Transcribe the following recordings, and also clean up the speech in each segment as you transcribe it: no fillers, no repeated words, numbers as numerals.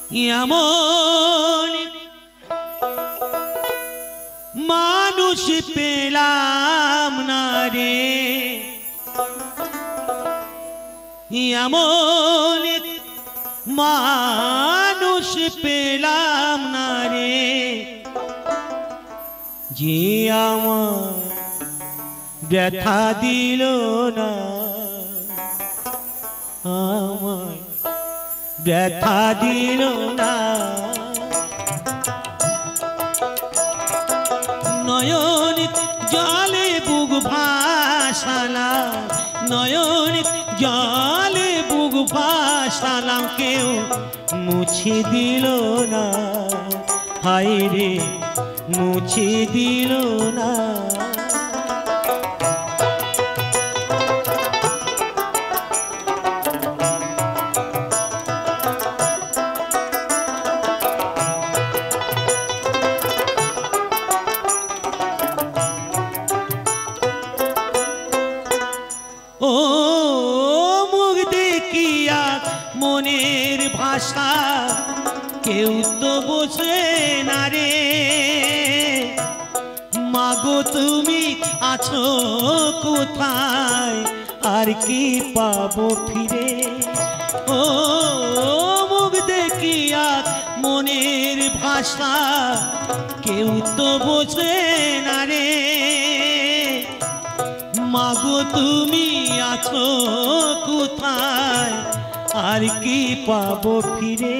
এমন মানুষ পেলাম না রে, এমন মানুষ পেলাম না রে, যে আমার ব্যথা দিল না, আমায় ব্যথা দিল না। নয়ন জলে বুক ভাসালাম, নয়ন জলে বুক ভাসালাম, কেউ মুছে দিল না, হায় রে মুছে দিল না। ও মুখ দেখিয়া মনের ভাষা কেউ তো বোঝে না রে, মাগো তুমি আছো কোথায়, আর কি পাবো ফিরে। ও মুখ দেখিয়া মনের ভাষা কেউ তো বোঝে না রে, মাগো তুমি আছো কোথায়, আর কি পাবো ফিরে।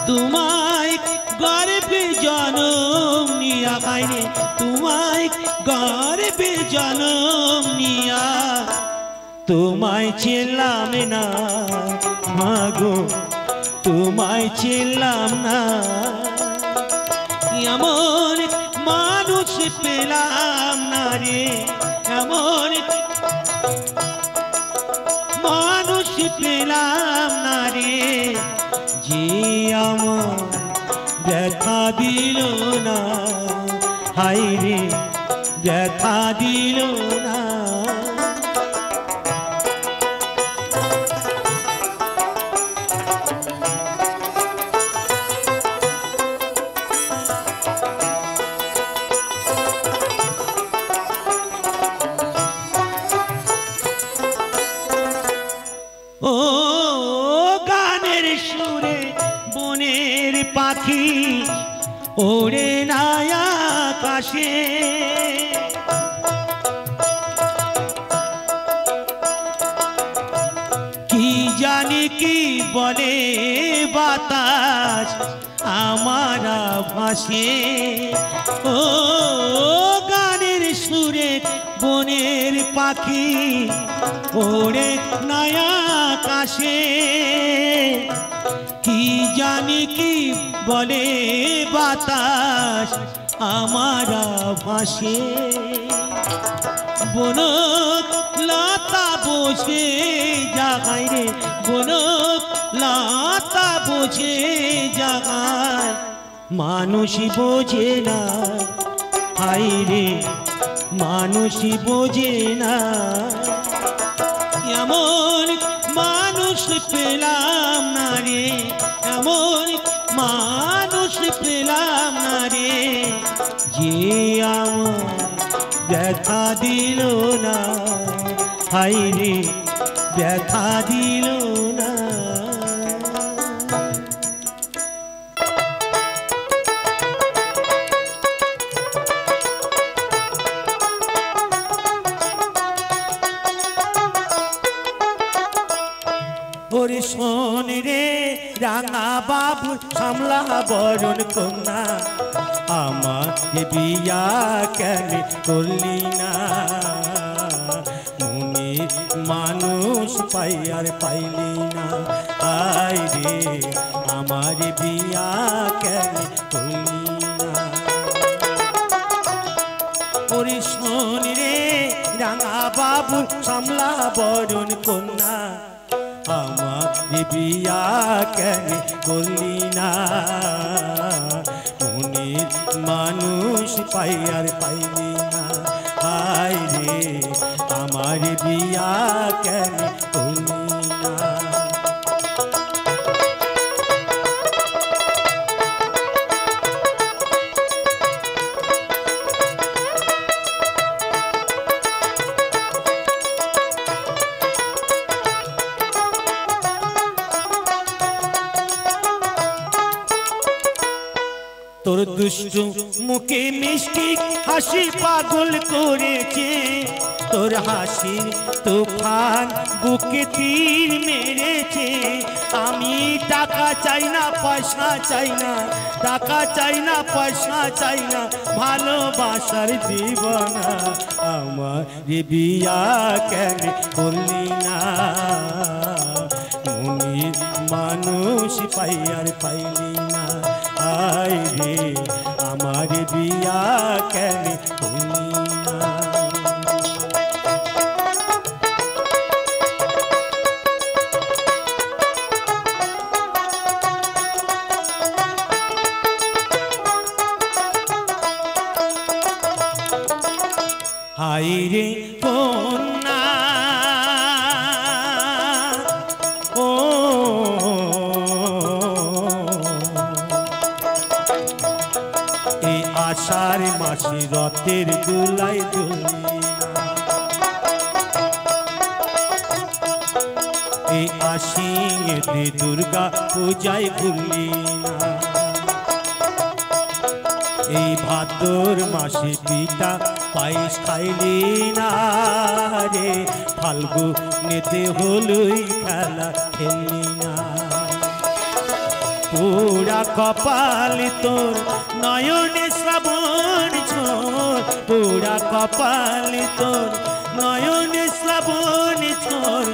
তোমায় গর্বে জনম নিয়া বাইরে, তোমায় গর্বে জনম নিয়া, তোমায় চেলাম না মাগো, তোমায় চেলাম না। এমন মানুষ পেলাম না রে, এমন মানুষ পেলাম না রে, যে আমার ব্যথা দিল না, হায় রে ব্যথা দিল না। ও গানের সুরে বনের পাখি ওড়ে না আকাশে, কি জানি কি বলে বাতাস আমার ভাসে। ও গানের সুরে বনের পাখি ওড়ে না আকাশে, কি জানি কি বলে বাতাস আমার ভাসে। বনক লতা বসে জাগায় রে, বনক লতা বসে জাগায়, মানুষ বোঝে না, হায় রে মানুষ বোঝে না। এমন মানুষ পেলাম না রে, এমন মানুষ পেলাম না রে, যে আমার ব্যথা দিল না, হায় রে ব্যথা দিল না। ওরে শোন রে রাঙা বাবু সামলা বরণ কন্যা, আমার বিয়া কেন করলি না, মনের মানুষ পাই আর পাইলি না, আয় রে আমার বিয়া কেন করলি না। ওরে শোন রে রাঙা বাবু সামলা বরণ কন্যা, আমার বিয়া কেন করলি না, মনের মানুষ পাই আর পাইলি না, হায় রে আমার বিয়া কেন করলি না। তোর দুষ্টু মুখে মিষ্টি হাসি পাগল করেছে, তোর হাসির তুফান বুকে তীর মেরেছে। আমি টাকা চাই না পয়সা চাই না, টাকা চাই না পয়সা চাই না, ভালোবাসার দিবানা। আমার বিয়া কেন করলি না, মনের মানুষ পাই আর পাইলি না। আয় রে আমার বিয়া কেন করলি না। হায় রে কন্যা ও এই আষাঢ় মাসে রথের দোলায় দুলি, এই আশ্বিনেতে দুর্গা পূজায় ভুলি না। এই ভাদ্র মাসে পিতা পায়েস খাইলি না রে, ফাল্গুনেতে হলুই খেলা খেললি না। পুরা কপাল তোর নয়নে শ্রাবণ ঝোর, পুরা কপাল তোর নয়নে শ্রাবণ ঝোর,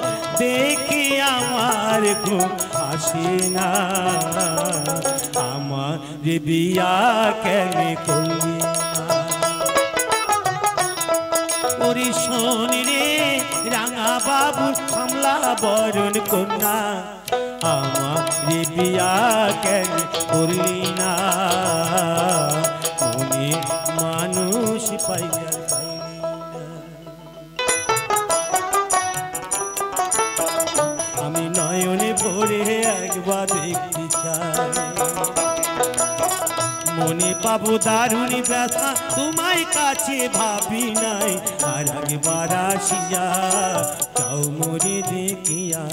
দেখি আমার ঘুম আসে না। আমার বিয়া কেন করলি না, ওরে শোন রে রাঙা বাবু কমলা বরণ কন্যা। আমার বিয়া কেন করলি না, মনে মানুষ পাইয়া পাইলি না। আমি নয়নে ভরে একবার দেখতে চাই, মনে পাবো দারুণ ব্যথা তোমায় কাছে ভাবি নাই। আর একবার আসিয়া যাও মোরে দেখিয়া,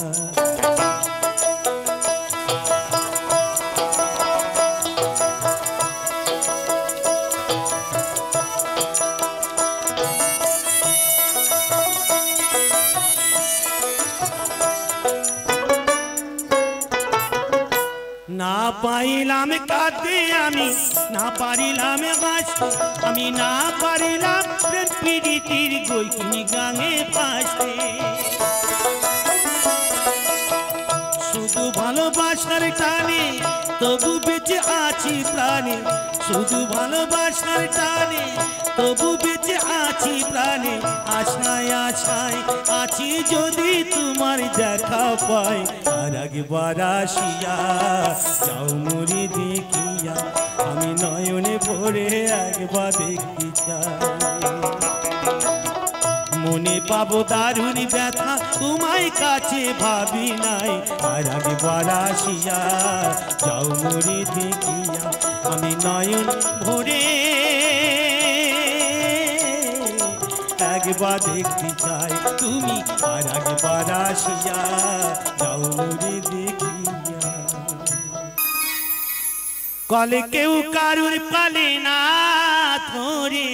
না পাইলাম কাঁদতে আমি, না পারিলাম বাঁচতে আমি, না পারিলাম প্রীতির গৈকিনী গাঙে পাশে। শুধু ভালোবাসার টানে তবু বেঁচে আছি প্রাণে, শুধু ভালোবাসার টানে তবু বেঁচে আছি প্রাণে। আশায় আশায় আছি যদি তোমার দেখা পাই, আর একবার আসিয়া যাও মোরে দেখিয়া। আমি নয়নে ভরে একবার দেখতে চাই, মনে পাবো দারুণ ব্যথা তোমায় কাছে ভাবি নাই। আর একবার আসিয়া যাও মোরে দেখিয়া। আমি নয়ন ভরে একবার দেখতে চাই তুমি, আর একবার আসিয়া যাও মোরে দেখিয়া। কলে কেউ কারুর পালে না ধরে,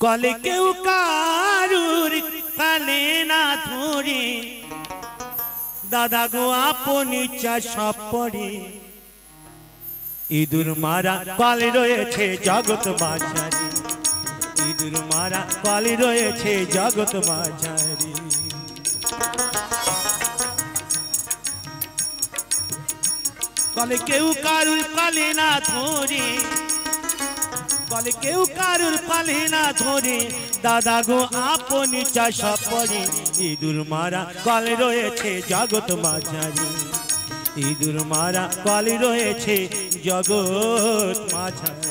কলে কেউ কারুর পালে না ধরে, দাদা গো আপন ইচ্ছা সব পড়ে। ইঁদুর মারা কলে রয়েছে জগৎ মাঝারি, ইঁদুর মারা কলে রয়েছে জগৎ মাঝারি। কলে কেউ কারুর পালে না ধরে, কলে কেউ কারুর পালে না ধরে, দাদা গো আপন ইচ্ছা সব পড়ে। ইঁদুর মারা কলে রয়েছে জগৎ মাঝারি, ইঁদুর মারা কলে রয়েছে জগৎ মাঝারি।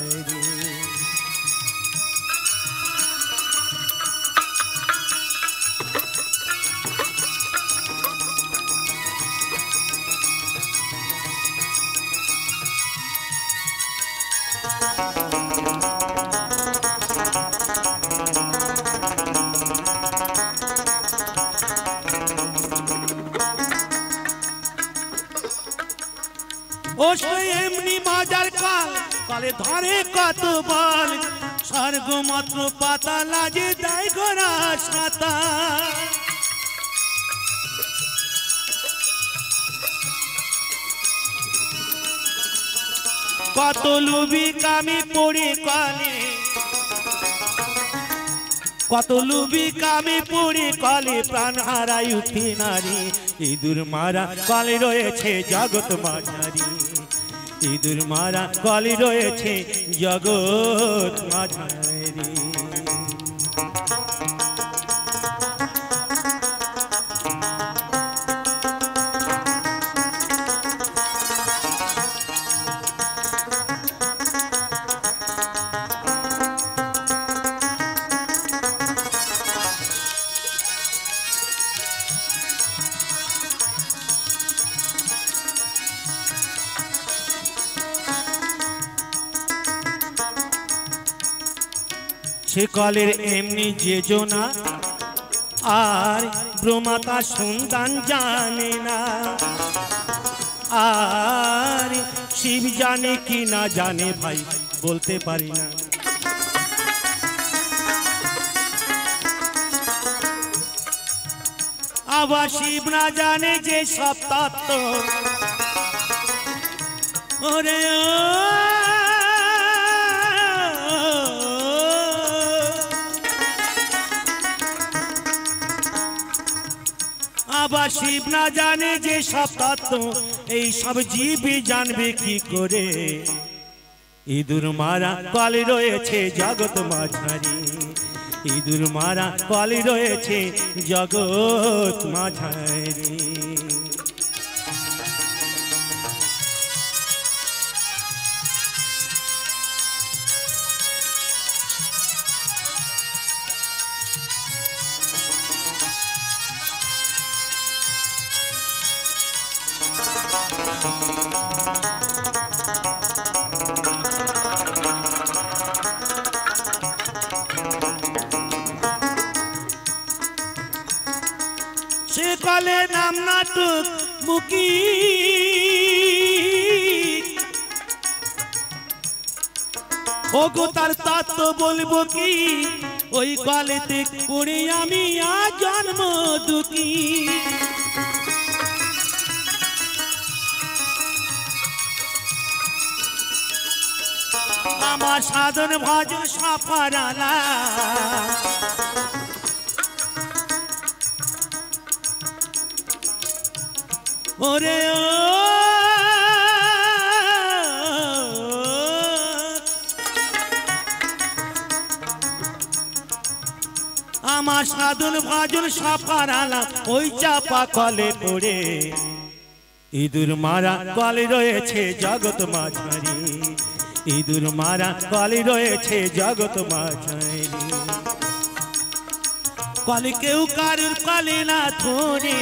ও এমনি মজার কাল কালে ধরে কত বল স্বর্গ মাত্র পাতা লাগে দেয় গোরা সাতা কত লুবি কামি পড়ে কলে কত লুবি কামি পড়ে কলে প্রাণ হারাই উঠি নারী ইঁদুর মারা কলে রয়েছে জগৎ মাঝারি ইঁদুর মারা কলে রয়েছে জগৎ মাঝারি সে কলের এমনি যেজনা আর ব্রহ্মাতা সন্তান জানে না আর শিব জানে কি না জানে ভাই বলতে পারি না আবার শিব না জানে যে সব তত্ত্ব ওরে আবার শিব না জানে যে সব তত্ত্ব এই সব জীবই জানবে কি করে ইঁদুর মারা কলে রয়েছে জগৎ মাঝারি ইঁদুর মারা কলে রয়েছে জগৎ মাঝারি সে কলে নাম নাটক মুকি ওগো তার তত্ত্ব বলবো কি ওই কলেতে পড়ে আমি আজ জন্ম দুঃখী আমার সাধন ভজন সফরালা ওরে ও আমার সাধন ভজন সফরালা ওই চাপা কলে পড়ে ইঁদুর মারা কলে রয়েছে জগৎ মাঝারি ইঁদুর মারা কলে রয়েছে জগৎ মাঝারি কলে কেউ কারুর কলে না ধরে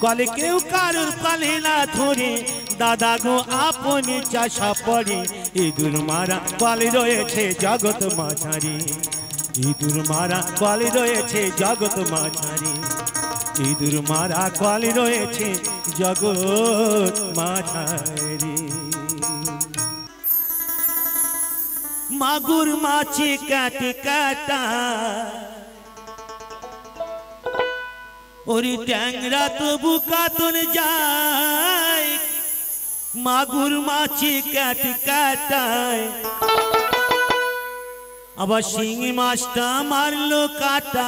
কলে কেউ কারুর কলে না ধরে দাদা গো আপনি চাষা পড়ে ইঁদুর মারা কলে রয়েছে জগৎ মাঝারি ইঁদুর মারা কলে রয়েছে জগৎ মাঝারি ইঁদুর মারা কলে রয়েছে জগৎ মাঝারি মাগুর মাছি কাটে কাটা ওরে ট্যাংরা তবু কাতন যায় মাগুর মাছি কাটে কাটায় আবার শিঙি মাছটা মারলো কাটা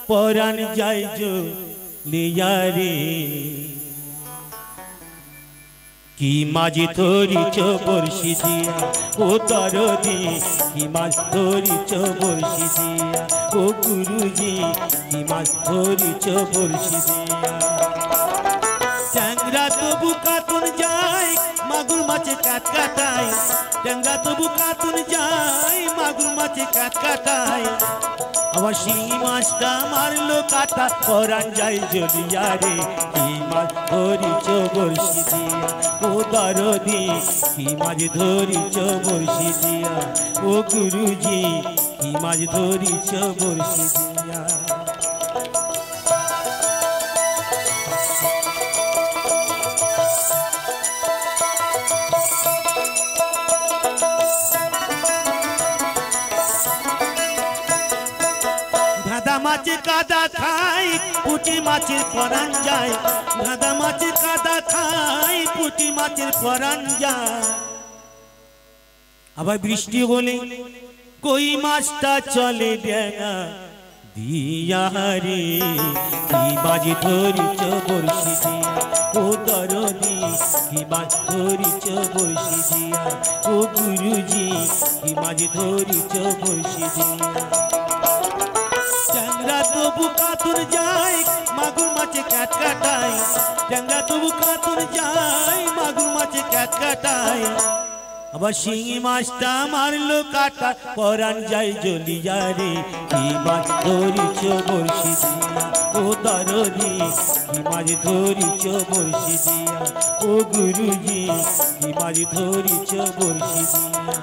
পরাণ যায় লিয়ারে কি মাঝি ধরিছ বর্ষি দিয়া ও তরদি কি মাছ ধরিছ বর্ষি দিয়া ও গুরুজি কি মাছ ধরিছ বর্ষি দিয়া ট্যাংরা তবু কাতন যায় মাগুর মাছে কাট কাটায় ট্যাংরা তবু কাতন যায় মাগুর মাছে কাট কাটায় আবার শিঙি মাছটা মারলো কাটা পরাণ যায় জ্বলিয়া রে কি মাছ ধরিছ বর্ষি দিয়া ও দরদি কি মাছ ধরিছ বর্ষি দিয়া ও গুরুজি কি মাছ ধরিছ বর্ষি দিয়া ধাঁধা মাছের কাদা খাই পুঁটি মাছের পরাণ যায় ধাঁধা মাছের কাদা খাই পুঁটি মাছের পরাণ যায় আবার বৃষ্টি হলে কই মাছটা চলে ডেঙা দিয়া রে কি মাছ ধরিছ বড়শি দিয়া ও দরদি কি মাছ ধরিছ বড়শি দিয়া ও গুরুজি কি মাছ ধরিছ বড়শি দিয়া ট্যাংরা তবু কাতর যায় মাগুর মাছে ক্যাট কাটায় ট্যাংরা তবু কাতর যায় মাগুর মাছে ক্যাট কাটায় আবার শিঙি মাছটা মারলো কাটা পরাণ যায় জ্বলিয়া রে কি মাছ ধরিছ বড়শি দিয়া ও দরদি কি মাছ ধরিছ বড়শি দিয়া ও গুরুজি কি মাছ ধরিছ বড়শি দিয়া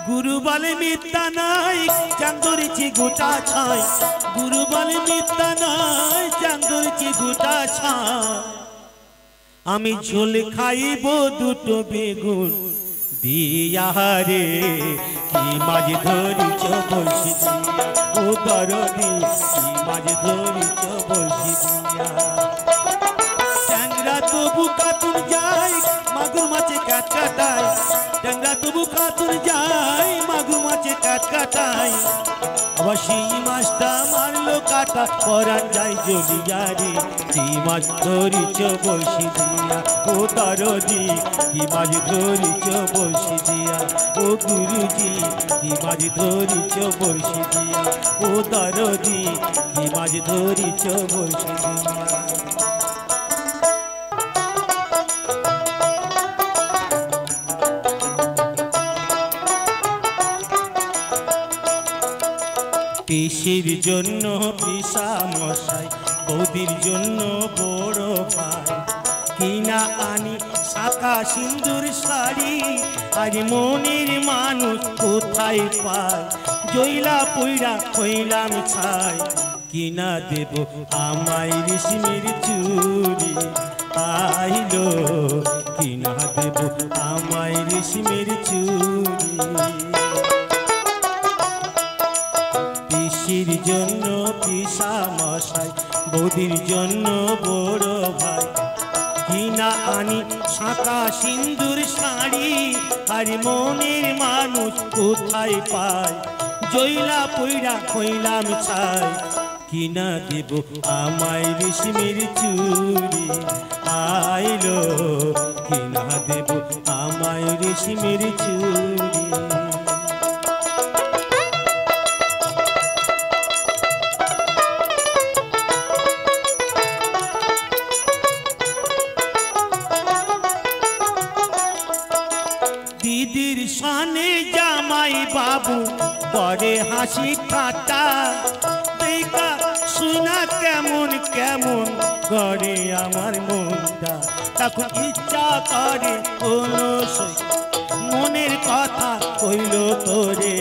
গুরু বলে মিথ্যা নাই চাঁদরিছি গোটা ছাই গুরু বলে মিথ্যা নাই চাঁদরিছি গোটা ছাই আমি ঝোল খাইব দুটো বেগুন দিয়া রে কি মাছ ধরিছ বড়শি দিয়া ও দরদি কি মাছ ধরিছ বড়শি দিয়া ট্যাংরা তবু কাতুর যায় মাগুর মাছে কাট কাটায় ট্যাংরা তবু কাতুর যায় মাগুর মাছে কাট কাটায় আবার শিঙি মাছটা মারলো কাটা পরাণ যায় জ্বলিয়া রে কি মাছ ধরিছ বড়শি দিয়া ও দরদি কি মাছ ধরিছ বড়শি দিয়া ও গুরুজি কি মাছ ধরিছ বড়শি দিয়া ও দরদি কি মাছ ধরিছ বড়শি দিয়া পিসির জন্য পিসা মশাই বৌদির জন্য বড় ভাই কিনা আনি শাখা সিন্দুর শাড়ি আর মনের মানুষ কোথায় পায় জইলা পইরা হইলাম ছাই কিনা দেব আমায় রেশমের চুড়ি আইলো কিনা দেব আমায় রেশমের চুড়ি পিসির জন্য পিসা মশাই বৌদির জন্য বড় ভাই কিনা আনি শাঁখা সিন্দুর শাড়ি আর মনের মানুষ কোথায় পায় জইলা পইরা হইলাম ছাই কিনা দেব আমায় রেশমের চুড়ি আইলো কিনা দেব আমায় রেশমের চুড়ি দিদির সানে জামাই বাবু বড়ে হাসি ঠাট্টা দেখা শুনা কেমন কেমন করে আমার মনটা তখন ইচ্ছা করে কোনো মনের কথা কইল তোরে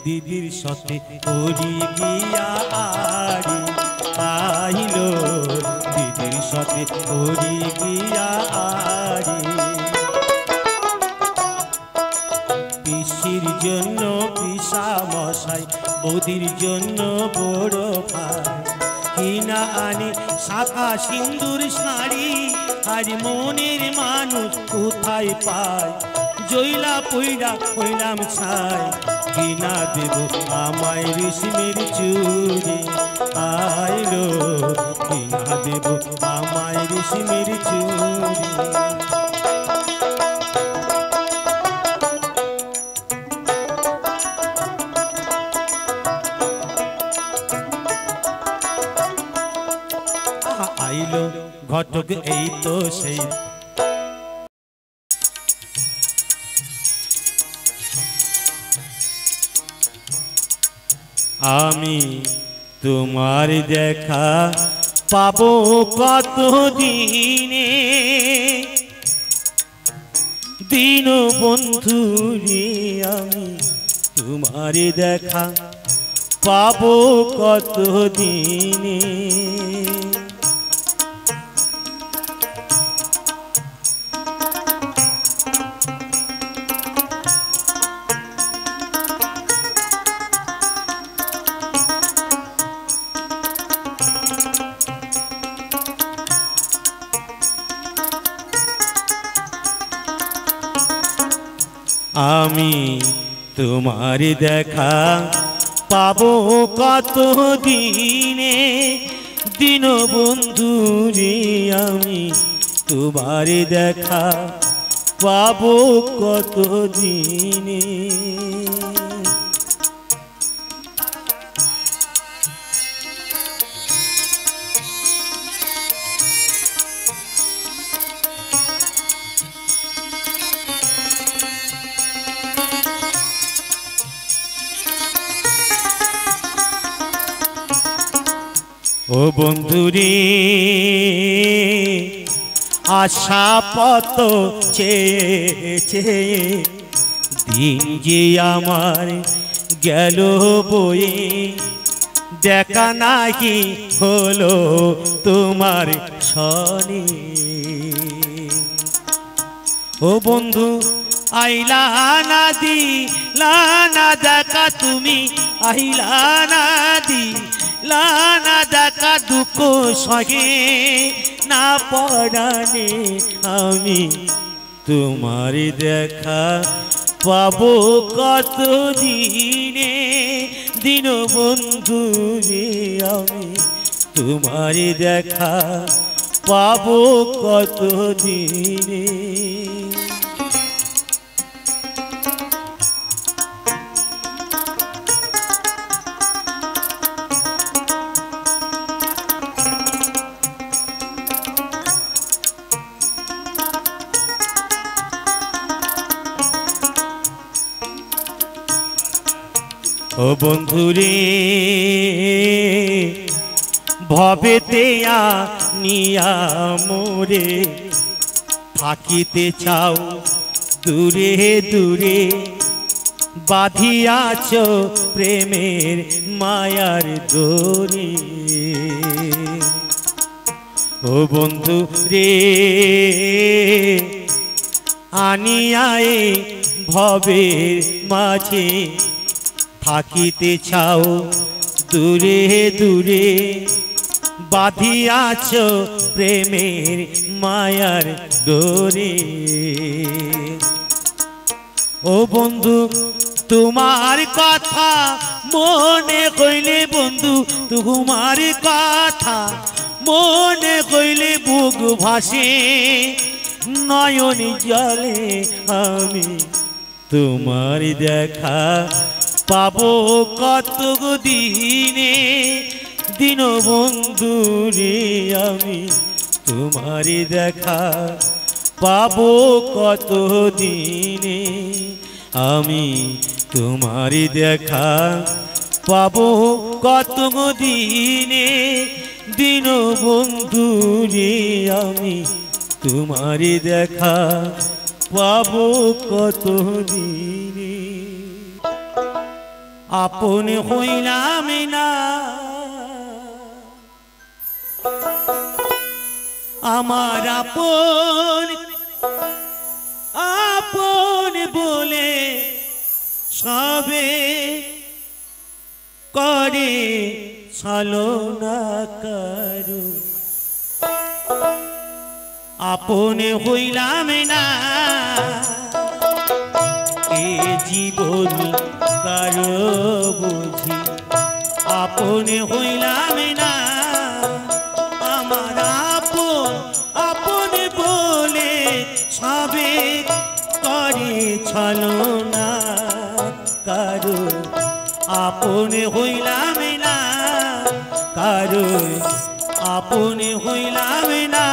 দিদির সাথে করি গিয়া আরি আইলো দিদির সাথে করি গিয়া আরি পিসির জন্য পিসা মশাই বৌদির জন্য বড় ভাই কিনা আনি শাখা সিন্দুর শাড়ি আর মনের মানুষ কোথায় পায় জইলা পইরা হইলাম ছাই কিনা দেব আমায় রেশমের চুড়ি আইলো কিনা দেব আমায় রেশমের চুড়ি আইলো ঘটক এই তো সেই আমি তোমার দেখা পাবো কত দিনে দিন বন্ধু রে আমি তোমার দেখা পাবো কত দিনে আমি তোমার দেখা পাবো কত দিনে দীনবন্ধু রে আমি তোমার দেখা পাবো কত দিনে। ও বন্ধুরে আশা পত চেয়ে চেয়ে দিন যে আমার গেল বয়ে দেখা নাকি হলো তোমার সনে। ও বন্ধু আইলা না দিলা না দেখা তুমি আইলা না দিলা না দেখা দুঃখ সহে না পরাণে আমি তোমার দেখা পাবো কত দিনে দীনবন্ধু রে আমি তোমার দেখা পাবো কত দিনে। ও বন্ধুরে ভবেতে নিয়া মোরে থাকিতে চাও দূরে দূরে বাঁধিয়াছ প্রেমের মায়ার দোরে। ও বন্ধু রে আনিয়ায়ে ভবের মাঝে থাকিতে চাও দূরে দূরে বাঁধিয়াছ প্রেমের মায়ার ডোরে। ও বন্ধু তোমার কথা মনে কইলে বন্ধু তোমার কথা মনে কইলে বুক ভাসে নয়ন জলে আমি তোমার দেখা পাবো কত দিনে দীনবন্ধু রে আমি তোমার দেখা পাবো কত দিনে। আমি তোমার দেখা পাবো কত দিনে দীনবন্ধু রে আমি তোমার দেখা পাবো কত দিনে। আপন হইলাম না আমার আপন আপন বলে সবে করে ছলনা করো। আপন হইলাম না এ জীবন কারো বুঝি আপন হইলাম না আমার আপন আপন বলে সবে করে ছলনা কারো। আপন হইলাম না কারো আপন হইলাম না।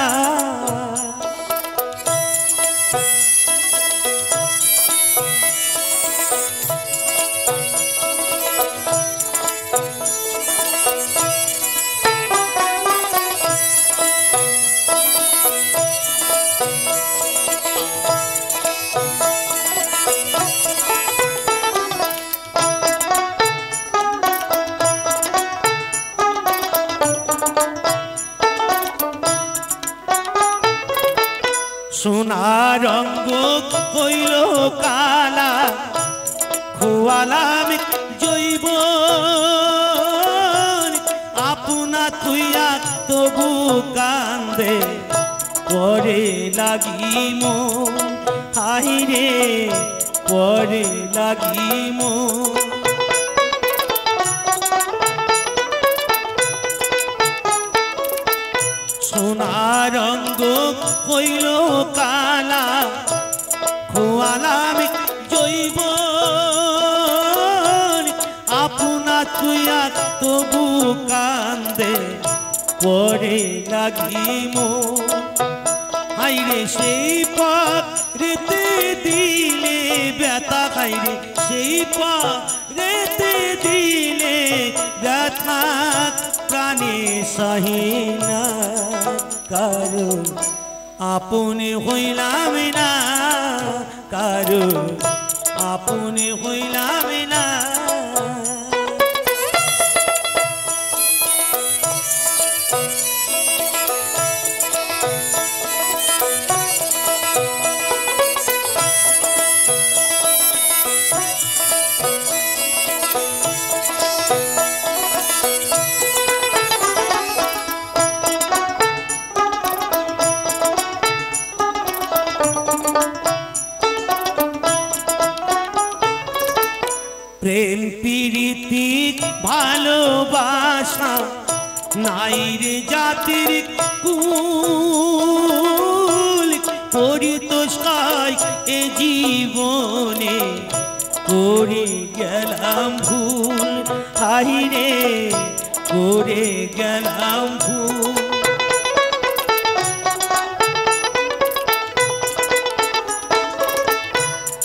সোনা রঙ্গ কইল কালা খোয়ালাম জৈব আপনা তুইয়া তবু কান্দে করে লাগি মন হাই রে পরে লাগি মন সোনা রঙ্গ হইল কালা খোয়ালাম জৈব আপনা তুইয়া তবু কান্দে পরে লাগি মন হাইরে সেই পাক রেতে দিলে ব্যথা হাইরে সেই পাক রেতে দিলে ব্যথা প্রাণে সহিনা কারো আপনে হইলাম না কারো আপনে হইলাম না প্রেম প্রীতি ভালোবাসা নাই রে জাতির কুল পরিতোষায় এ জীবনে করে গেলাম ভুল হাইরে করে গেলাম ভুল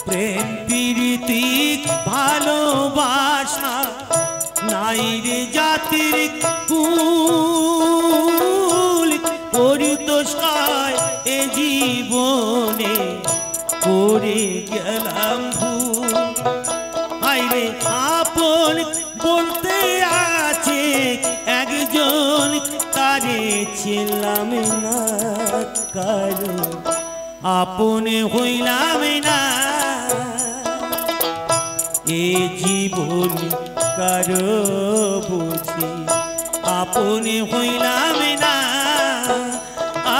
প্রেম প্রীতি ভালোবাসা নাই রে জাতির কুল পরিতোষায় এ জীবনে করে গেলাম ভুল হাইরে আপন বলতে আছে একজন তারে ছিলাম না কারো আপনে হইলাম না এ জীবন কারো বুঝি আপনে হইলাম না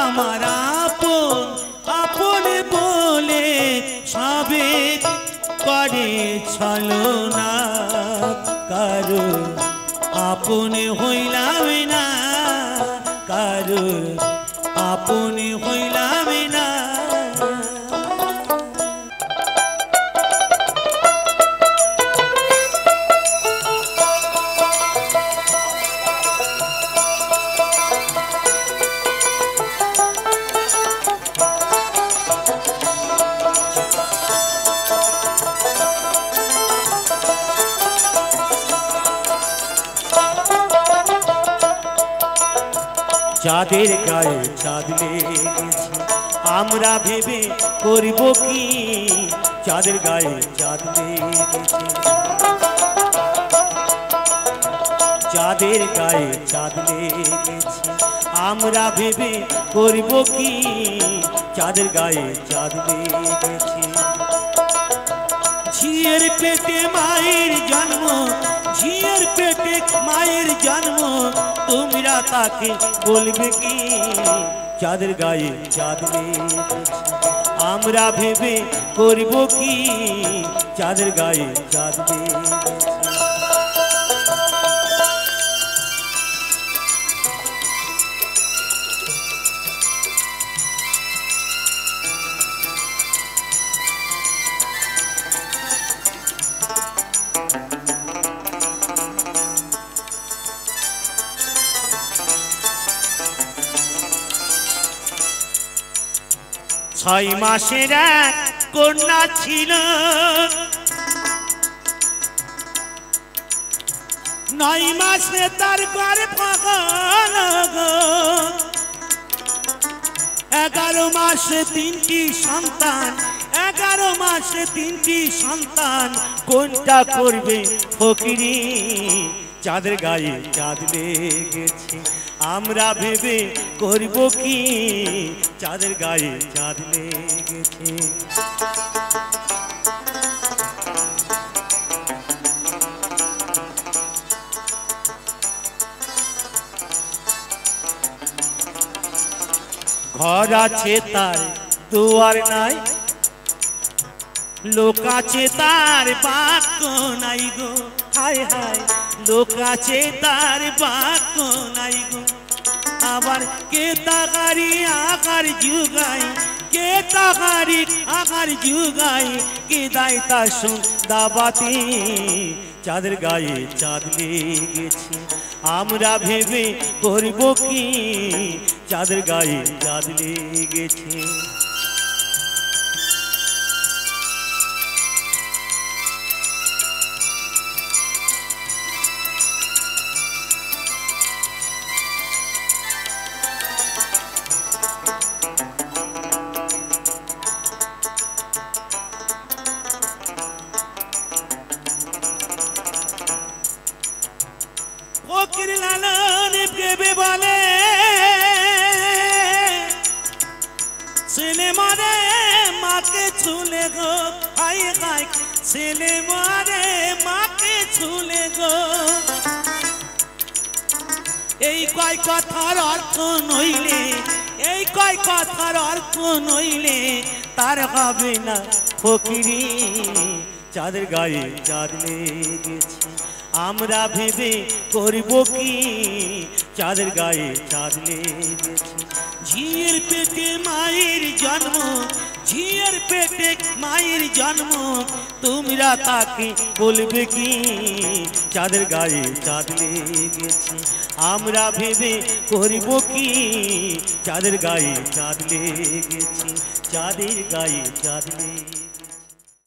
আমার আপন আপন বলে সবে করে ছলনা কারো আপনে হইলাম না কারো আপনে হইলাম না চাঁদের গায়ে চাঁদ লেগেছে আমরা ভেবে করব কি চাঁদের গায়ে চাঁদ লেগেছে চাঁদের গায়ে চাঁদ লেগেছে আমরা ভেবে করব কি চাঁদের গায়ে চাঁদ লেগেছে ঝিয়ের পেটে মায়ের জন্ম ঝিয়ের পেটে মায়ের জন্ম তোমরা তাকে বলবে কি চাঁদের গায়ে চাঁদ লেগেছে আমরা ভেবে করব কি চাঁদের গায়ে চাঁদ লেগেছে ছয় মাসের এক কন্যা ছিল নয় মাসে তার গর্ভ হলো 11 মাসে 3টি সন্তান 11 মাসে 3টি সন্তান কোনটা করবে ফকিরি চাঁদের গায়ে চাঁদ লেগেছে আমরা ভেবে করব কি চাঁদের গায়ে চাঁদ লেগেছে ঘর আছে তার দুয়ার নাই লোক আছে তার বাক্য নাই গো, হায় হায় লোক আছে তার বাক্য নাই গো। আবার কে তাকারি আকার যুগাই, কে তাকারি আকার যুগাই, কে দায় তার দাবাতে চাঁদের গায়ে চাঁদ লেগেছে। আমরা ভেবে করব কি চাঁদের গায়ে চাঁদ লেগেছে। ফকির লালন ভেবে বলে ছেলে মারে মাকে ছুলে গো, হায় হায় ছেলে মারে মাকে ছুলে গো। এই কয় কথার অর্থ নইলে, এই কয় কথার অর্থ নইলে তার হবে না ফকিরি চাঁদের গায়ে চাঁদ লেগেছে। আমরা ভেবে করব কি চাঁদের গায়ে চাঁদ লেগেছে। ঝিয়ের পেটে মায়ের জন্ম, ঝিয়ের পেটে মায়ের জন্ম, তোমরা তাকে বলবে কি চাঁদের গায়ে চাঁদ লেগেছে। আমরা ভেবে করব কি চাঁদের গায়ে চাঁদ লেগেছে, চাঁদের গায়ে চাঁদ লেগেছে।